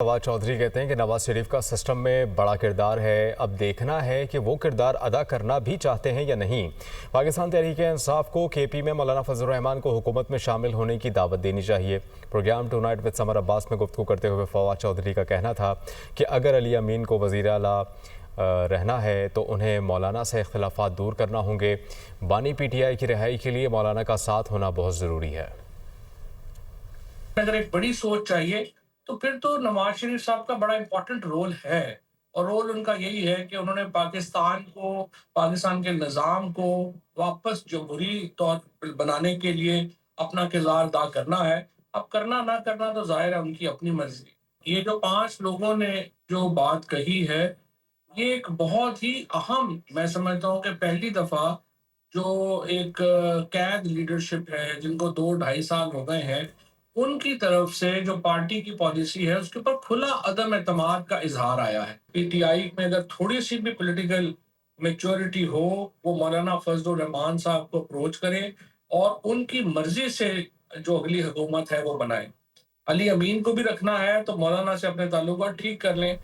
फवाद चौधरी कहते हैं कि नवाज शरीफ का सिस्टम में बड़ा किरदार है। अब देखना है कि वो किरदार अदा करना भी चाहते हैं या नहीं। पाकिस्तान तहरीक इंसाफ को केपी में मौलाना फजल रहमान को हुकूमत में शामिल होने की दावत देनी चाहिए। Programme tonight with Samar Abbas में गुफ्तगू करते हुए फवाद चौधरी का कहना था कि अगर अली अमीन को वज़ीर आला रहना है तो उन्हें मौलाना से इख्तिलाफात दूर करना होंगे। बानी पीटीआई की रिहाई के लिए मौलाना का साथ होना बहुत ज़रूरी है। अगर एक बड़ी सोच चाहिए तो फिर तो नवाज शरीफ साहब का बड़ा इंपॉर्टेंट रोल है, और रोल उनका यही है कि उन्होंने पाकिस्तान के निज़ाम को वापस जमहूरी तौर पर बनाने के लिए अपना किरदार अदा करना है। अब करना ना करना तो जाहिर है उनकी अपनी मर्जी। ये जो 5 लोगों ने जो बात कही है, ये एक बहुत ही अहम, मैं समझता हूँ कि पहली दफा जो एक कैद लीडरशिप है, जिनको 2 ढाई साल हो गए हैं, उनकी तरफ से जो पार्टी की पॉलिसी है उसके ऊपर खुला अदम एतमाद का इजहार आया है। पीटीआई में अगर थोड़ी सी भी पॉलिटिकल मेच्योरिटी हो, वो मौलाना फजल रहमान साहब को अप्रोच करें और उनकी मर्जी से जो अगली हुकूमत है वो बनाए। अली अमीन को भी रखना है तो मौलाना से अपने ताल्लुकात ठीक कर लें।